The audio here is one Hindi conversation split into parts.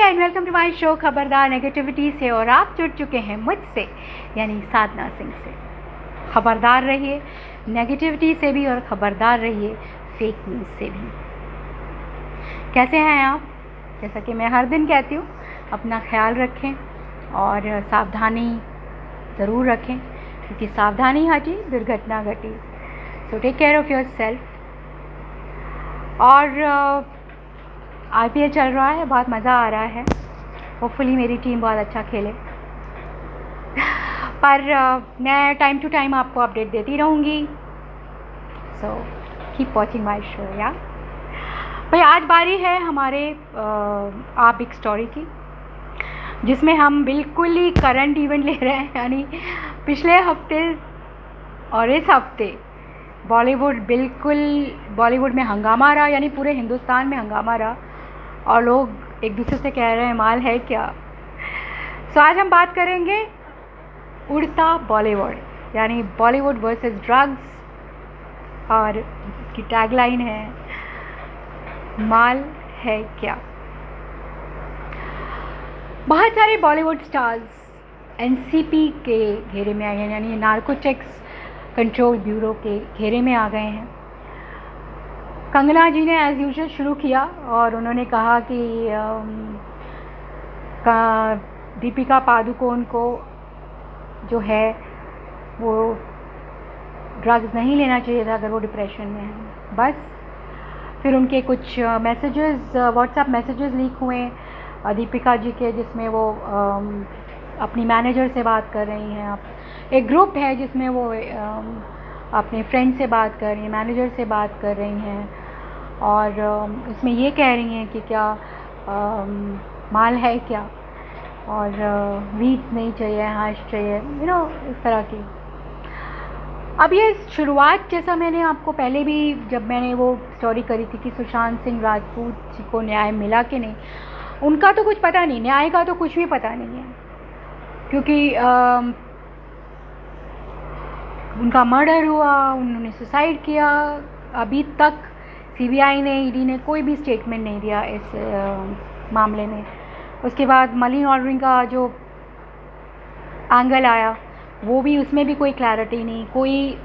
And welcome to my show खबरदार नेगेटिविटी से। और आप जुड़ चुके हैं मुझसे यानी साधना सिंह से। खबरदार रहिए नेगेटिविटी से भी और खबरदार रहिए फेक न्यूज़ से भी। कैसे हैं आप? जैसा कि मैं हर दिन कहती हूँ, अपना ख्याल रखें और सावधानी ज़रूर रखें, क्योंकि सावधानी हटी दुर्घटना घटी। So take care of yourself. और IPL चल रहा है, बहुत मज़ा आ रहा है। होपफुली मेरी टीम बहुत अच्छा खेले, पर मैं टाइम टू टाइम आपको अपडेट देती रहूँगी। So keep watching my show या भाई। आज बारी है हमारे आप बिग स्टोरी की, जिसमें हम बिल्कुल ही करंट इवेंट ले रहे हैं। यानी पिछले हफ्ते और इस हफ्ते बॉलीवुड में हंगामा रहा, यानी पूरे हिंदुस्तान में हंगामा रहा और लोग एक दूसरे से कह रहे हैं माल है क्या। सो आज हम बात करेंगे उड़ता बॉलीवुड, यानी बॉलीवुड वर्सेस ड्रग्स, और इसकी टैगलाइन है माल है क्या। बहुत सारे बॉलीवुड स्टार्स NCP के घेरे में आए हैं, यानी नार्कोटिक्स कंट्रोल ब्यूरो के घेरे में आ गए हैं। कंगना जी ने एज़ यूजुअल शुरू किया और उन्होंने कहा कि दीपिका पादुकोण को जो है वो ड्रग्स नहीं लेना चाहिए था अगर वो डिप्रेशन में है। बस फिर उनके कुछ मैसेजेस, व्हाट्सएप मैसेजेस लीक हुए दीपिका जी के, जिसमें वो अपनी मैनेजर से बात कर रही हैं। एक ग्रुप है जिसमें वो अपने फ्रेंड से बात कर रही हैं, मैनेजर से बात कर रही हैं, और उसमें ये कह रही हैं कि क्या माल है क्या, और वीड्स नहीं चाहिए, हैश चाहिए, इस तरह की। अब ये शुरुआत, जैसा मैंने आपको पहले भी जब मैंने वो स्टोरी करी थी कि सुशांत सिंह राजपूत जी को न्याय मिला कि नहीं, उनका तो कुछ पता नहीं, न्याय का तो कुछ भी पता नहीं है, क्योंकि उनका मर्डर हुआ, उन्होंने सुसाइड किया। अभी तक CBI ने, ED ने कोई भी स्टेटमेंट नहीं दिया इस मामले में। उसके बाद मनी लॉन्ड्रिंग का जो एंगल आया, वो भी, उसमें भी कोई क्लैरिटी नहीं, कोई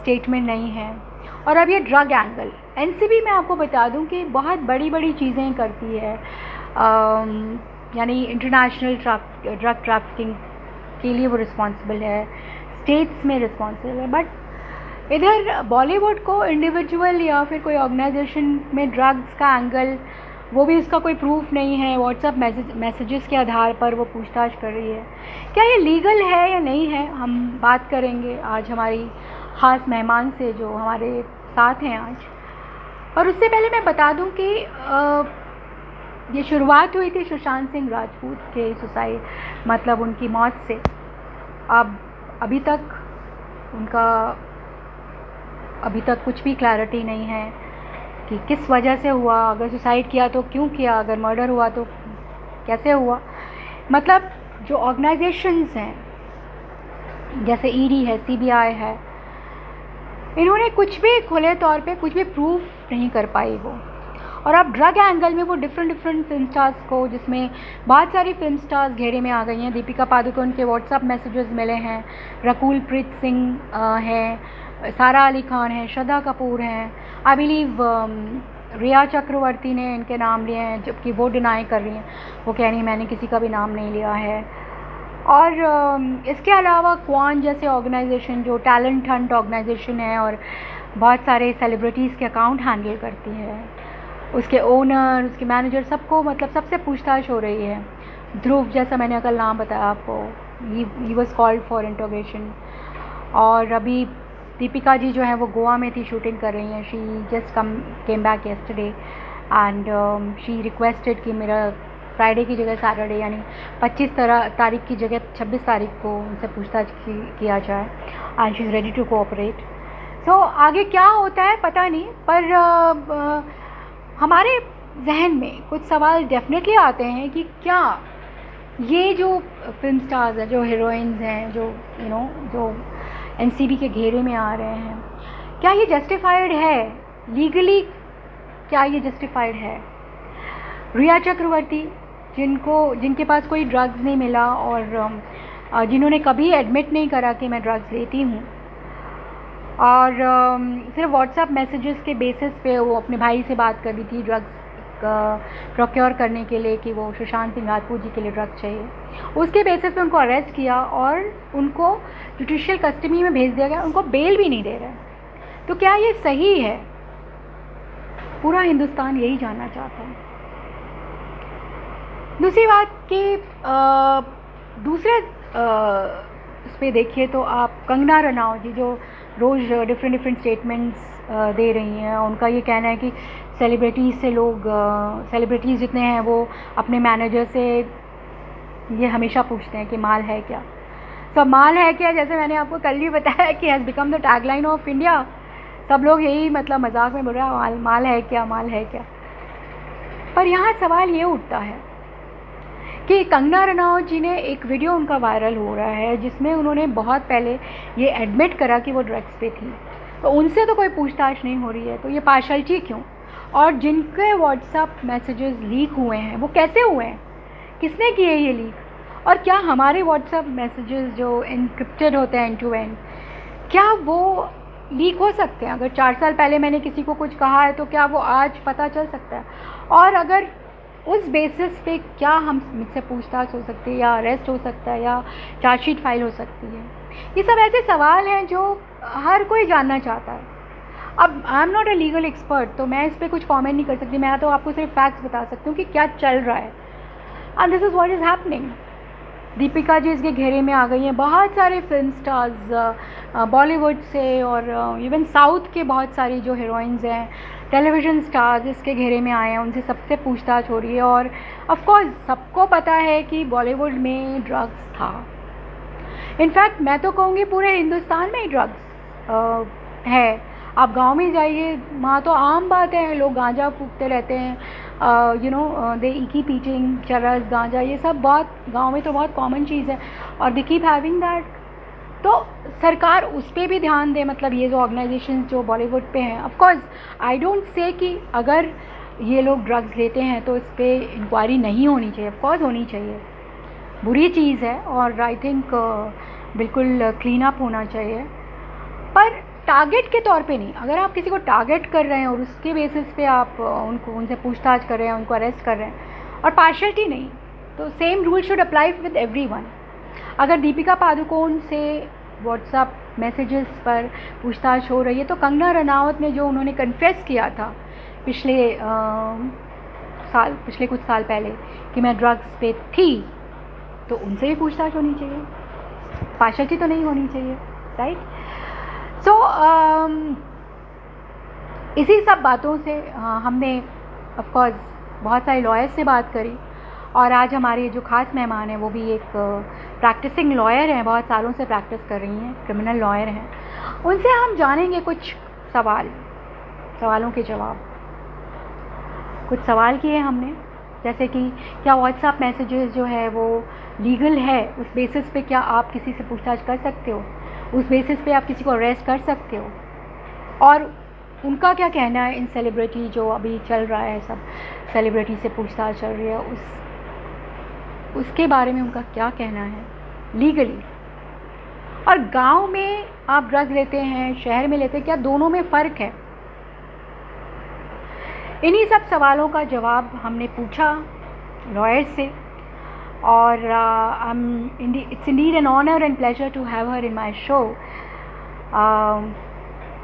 स्टेटमेंट नहीं है। और अब ये ड्रग एंगल, NCB में आपको बता दूं कि बहुत बड़ी बड़ी चीज़ें करती है, यानी इंटरनेशनल ड्रग ट्रैफिकिंग के लिए वो रिस्पॉन्सिबल है, स्टेट्स में रिस्पॉन्सिबल है। बट इधर बॉलीवुड को इंडिविजुअल या फिर कोई ऑर्गेनाइजेशन में ड्रग्स का एंगल, वो भी उसका कोई प्रूफ नहीं है। व्हाट्सएप मैसेजेस के आधार पर वो पूछताछ कर रही है। क्या ये लीगल है या नहीं है, हम बात करेंगे आज हमारी ख़ास मेहमान से जो हमारे साथ हैं आज। और उससे पहले मैं बता दूं कि ये शुरुआत हुई थी सुशांत सिंह राजपूत के सुसाइड, मतलब उनकी मौत से। अभी तक कुछ भी क्लैरिटी नहीं है कि किस वजह से हुआ, अगर सुसाइड किया तो क्यों किया, अगर मर्डर हुआ तो कैसे हुआ। मतलब जो ऑर्गेनाइजेशंस हैं जैसे ED है, CBI है, इन्होंने कुछ भी खुले तौर पे कुछ भी प्रूफ नहीं कर पाई वो। और अब ड्रग एंगल में वो डिफरेंट फिल्म स्टार्स को, जिसमें बहुत सारी फिल्म स्टार्स घेरे में आ गई हैं। दीपिका पादुकोण के व्हाट्सएप मैसेजेस मिले हैं, रकुल प्रीत सिंह हैं, सारा अली खान हैं, श्रद्धा कपूर हैं, आई बिलीव रिया चक्रवर्ती ने इनके नाम लिए हैं, जबकि वो डिनाई कर रही हैं, वो कह रही हैं मैंने किसी का भी नाम नहीं लिया है। और इसके अलावा क्वान जैसे ऑर्गेनाइजेशन, जो टैलेंट हंट ऑर्गेनाइजेशन है और बहुत सारे सेलिब्रिटीज़ के अकाउंट हैंडल करती है, उसके ओनर, उसके मैनेजर, सबको, मतलब सबसे पूछताछ हो रही है। ध्रुव, जैसा मैंने कल नाम बताया आपको, he was called for interrogation. और अभी दीपिका जी जो है वो गोवा में थी, शूटिंग कर रही हैं। She just came back yesterday and she requested कि मेरा फ्राइडे की जगह सैटरडे, यानी 25 तारीख की जगह 26 तारीख को उनसे पूछताछ किया जाए, and she is ready to cooperate. So आगे क्या होता है पता नहीं, पर हमारे जहन में कुछ सवाल डेफिनेटली आते हैं कि क्या ये जो फिल्म स्टार्स हैं, जो हीरोइंस हैं, जो जो NCB के घेरे में आ रहे हैं, क्या ये जस्टिफाइड है लीगली? क्या ये जस्टिफाइड है? रिया चक्रवर्ती, जिनके पास कोई ड्रग्स नहीं मिला और जिन्होंने कभी एडमिट नहीं करा कि मैं ड्रग्स लेती हूँ, और सिर्फ व्हाट्सएप मैसेजेस के बेसिस पे वो अपने भाई से बात कर रही थी ड्रग्स प्रोक्योर करने के लिए कि वो सुशांत सिंह राजपूत जी के लिए ड्रग्स चाहिए। उसके बेसिस पे उनको अरेस्ट किया और उनको जुडिशियल कस्टडी में भेज दिया गया, उनको बेल भी नहीं दे रहे हैं। तो क्या ये सही है? पूरा हिंदुस्तान यही जानना चाहता है। दूसरी बात कि दूसरे उस पर देखिए तो आप कंगना रनावत जी जो रोज़ डिफरेंट स्टेटमेंट्स दे रही हैं, उनका ये कहना है कि सेलिब्रिटीज़ से लोग सेलिब्रिटीज़ जितने हैं वो अपने मैनेजर से ये हमेशा पूछते हैं कि माल है क्या। तो माल है क्या, जैसे मैंने आपको कल भी बताया कि has become the tagline of India. सब लोग यही मतलब मजाक में बोल रहे हैं माल है क्या, माल है क्या। पर यहाँ सवाल ये उठता है कि कंगना रनावत जी ने एक वीडियो उनका वायरल हो रहा है जिसमें उन्होंने बहुत पहले ये एडमिट करा कि वो ड्रग्स पे थी, तो उनसे तो कोई पूछताछ नहीं हो रही है। तो ये पार्शलिटी क्यों? और जिनके व्हाट्सएप मैसेजेस लीक हुए हैं वो कैसे हुए हैं, किसने किए ये लीक? और क्या हमारे व्हाट्सएप मैसेजेस जो इनक्रिप्टेड होते हैं एंड टू एंड, क्या वो लीक हो सकते हैं? अगर 4 साल पहले मैंने किसी को कुछ कहा है तो क्या वो आज पता चल सकता है? और अगर उस बेसिस पे क्या हम मुझसे पूछताछ हो सकती है या अरेस्ट हो सकता है या चार्जशीट फाइल हो सकती है? ये सब ऐसे सवाल हैं जो हर कोई जानना चाहता है। अब I am not a legal expert, तो मैं इस पर कुछ कमेंट नहीं कर सकती। मैं तो आपको सिर्फ फैक्ट्स बता सकती हूँ कि क्या चल रहा है, and this is what is happening. Deepika ji इसके घेरे में आ गई हैं, बहुत सारे फिल्म स्टार्स बॉलीवुड से और इवन साउथ के बहुत सारी जो हीरोइंस हैं, टेलीविज़न स्टार्स इसके घेरे में आए हैं, उनसे सबसे पूछताछ हो रही है। और ऑफ कोर्स सबको पता है कि बॉलीवुड में ड्रग्स था। इनफैक्ट मैं तो कहूँगी पूरे हिंदुस्तान में ही ड्रग्स है। आप गांव में जाइए, वहाँ तो आम बात है, लोग गांजा फूकते रहते हैं, दे कीप ईटिंग चरस गांजा, ये सब बहुत गांव में तो बहुत कॉमन चीज़ है और दे कीप हैविंग दैट। तो सरकार उस पर भी ध्यान दे, मतलब ये जो ऑर्गेनाइजेशन जो बॉलीवुड पे हैं। Of course I don't say कि अगर ये लोग ड्रग्स लेते हैं तो इस पर इंक्वायरी नहीं होनी चाहिए, ऑफ कोर्स होनी चाहिए, बुरी चीज़ है और आई थिंक बिल्कुल क्लीन अप होना चाहिए, पर टारगेट के तौर पे नहीं। अगर आप किसी को टारगेट कर रहे हैं और उसके बेसिस पे आप उनसे पूछताछ कर रहे हैं, उनको अरेस्ट कर रहे हैं और पार्शियलिटी नहीं, तो same rule should apply with everyone. अगर दीपिका पादुकोण से व्हाट्सएप मैसेजेस पर पूछताछ हो रही है तो कंगना रनावत ने जो उन्होंने कन्फेस किया था पिछले कुछ साल पहले कि मैं ड्रग्स पे थी, तो उनसे भी पूछताछ होनी चाहिए, पार्शियलिटी तो नहीं होनी चाहिए, राइट? सो इसी सब बातों से हमने ऑफ कोर्स बहुत सारे लॉयर्स से बात करी और आज हमारे जो ख़ास मेहमान हैं वो भी एक प्रैक्टिसिंग लॉयर हैं, बहुत सालों से प्रैक्टिस कर रही हैं, क्रिमिनल लॉयर हैं। उनसे हम जानेंगे कुछ सवालों के जवाब। कुछ सवाल किए हमने, जैसे कि क्या व्हाट्सएप मैसेजेस जो है वो लीगल है, उस बेसिस पे क्या आप किसी से पूछताछ कर सकते हो, उस बेसिस पे आप किसी को अरेस्ट कर सकते हो, और उनका क्या कहना है इन सेलिब्रिटी जो अभी चल रहा है, सब सेलिब्रिटी से पूछताछ चल रही है, उसके बारे में उनका क्या कहना है लीगली। और गांव में आप ड्रग्स लेते हैं, शहर में लेते हैं, क्या दोनों में फ़र्क है? इन्हीं सब सवालों का जवाब हमने पूछा लॉयर से और it's indeed an honour and pleasure to have her in my show.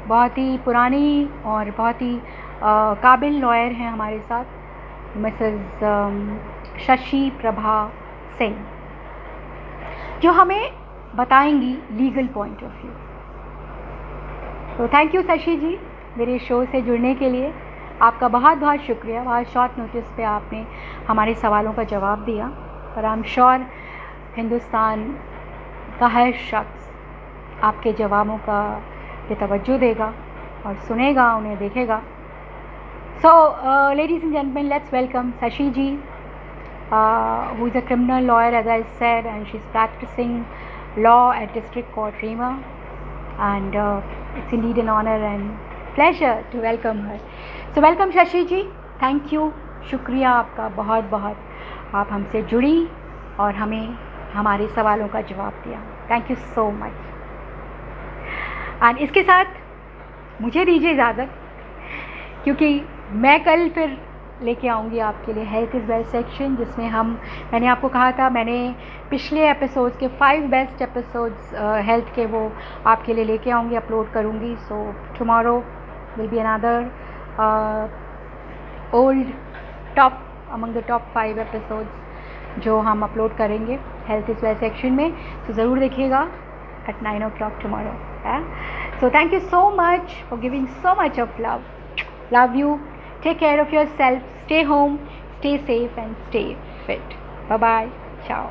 बहुत ही पुरानी और बहुत ही काबिल लॉयर हैं हमारे साथ, मिसेस शशि प्रभा सिंह, जो हमें बताएंगी लीगल पॉइंट ऑफ व्यू। तो थैंक यू शशि जी मेरे शो से जुड़ने के लिए, आपका बहुत बहुत शुक्रिया। बहुत शॉर्ट नोटिस पे आपने हमारे सवालों का जवाब दिया, पर आई एम श्योर हिंदुस्तान का हर शख्स आपके जवाबों का तवज्जो देगा और सुनेगा, उन्हें देखेगा। So ladies and gentleman, let's welcome Shashi ji, who is a criminal lawyer, as I said, and she's practicing law at District Court Reema, and it's indeed an honor and pleasure to welcome her. So welcome Shashi ji, thank you शुक्रिया आपका बहुत बहुत, आप हमसे जुड़ी और हमें हमारे सवालों का जवाब दिया। Thank you so much. And इसके साथ मुझे दीजिए इजाज़त, क्योंकि मैं कल फिर लेके आऊँगी आपके लिए हेल्थ इज़ वेल्थ सेक्शन, जिसमें मैंने आपको कहा था, मैंने पिछले एपिसोड्स के 5 बेस्ट एपिसोड्स हेल्थ के वो आपके लिए लेके आऊँगी, अपलोड करूँगी। So tomorrow will be another old top among the top 5 episodes जो हम अपलोड करेंगे हेल्थ इज़ वेल्थ सेक्शन में। तो ज़रूर देखिएगा at 9 o'clock tomorrow. So thank you so much for giving so much of love. Love you. Take care of yourself. Stay home. Stay safe and stay fit. Bye bye. Ciao.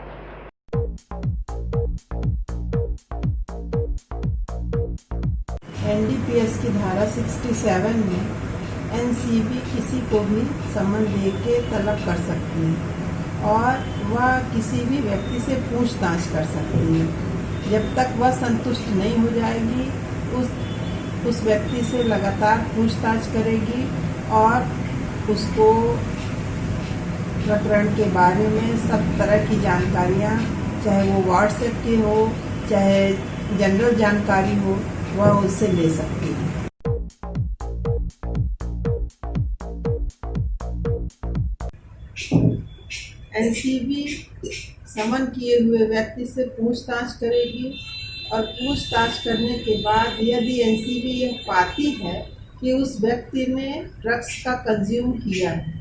NDPS की धारा 67 में NCB किसी को भी समन दे के तलब कर सकती है और वह किसी भी व्यक्ति से पूछताछ कर सकती है। जब तक वह संतुष्ट नहीं हो जाएगी उस व्यक्ति से लगातार पूछताछ करेगी और उसको प्रकरण के बारे में सब तरह की जानकारियाँ, चाहे वो व्हाट्सएप की हो चाहे जनरल जानकारी हो, वह उससे ले सकती है। NCB समन किए हुए व्यक्ति से पूछताछ करेगी और पूछताछ करने के बाद यदि NCB यह पाती है कि उस व्यक्ति ने ड्रग्स का कंज्यूम किया है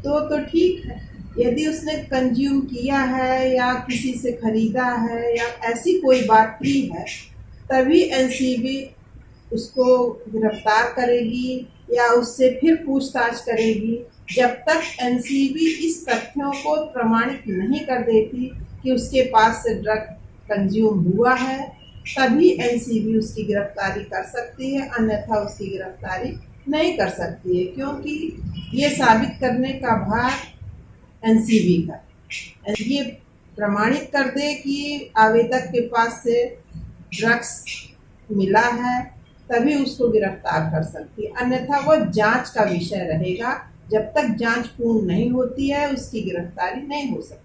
तो ठीक है। यदि उसने कंज्यूम किया है या किसी से खरीदा है या ऐसी कोई बात की है, तभी NCB उसको गिरफ्तार करेगी या उससे फिर पूछताछ करेगी। जब तक NCB इस तथ्यों को प्रमाणित नहीं कर देती कि उसके पास से ड्रग कंज्यूम हुआ है, तभी NCB उसकी गिरफ्तारी कर सकती है, अन्यथा उसकी गिरफ्तारी नहीं कर सकती है, क्योंकि ये साबित करने का भार NCB का। ये प्रमाणित कर दे कि आवेदक के पास से ड्रग्स मिला है, तभी उसको गिरफ्तार कर सकती है, अन्यथा वह जांच का विषय रहेगा। जब तक जांच पूर्ण नहीं होती है उसकी गिरफ्तारी नहीं हो सकती।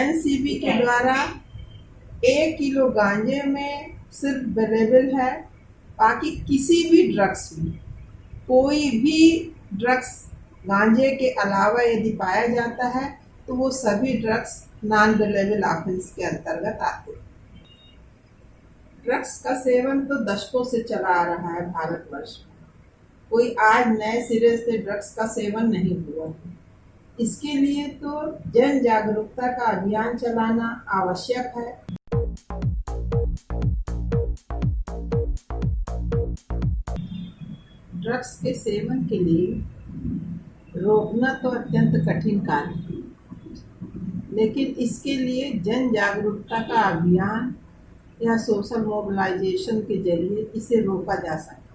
NCB के द्वारा 1 किलो गांजे में सिर्फ अवेलेबल है, बाकी किसी भी ड्रग्स में कोई भी ड्रग्स गांजे के अलावा यदि पाया जाता है तो वो सभी ड्रग्स नॉन अवेलेबल ऑफेंस के अंतर्गत आते हैं। ड्रग्स का सेवन तो दशकों से चला आ रहा है भारतवर्ष में, कोई आज नए सिरे से ड्रग्स का सेवन नहीं हुआ है। इसके लिए तो जन जागरूकता का अभियान चलाना आवश्यक है। ड्रग्स के सेवन के लिए रोकना तो अत्यंत कठिन कार्य है, लेकिन इसके लिए जन जागरूकता का अभियान या सोशल मोबिलाइजेशन के जरिए इसे रोका जा सकता है।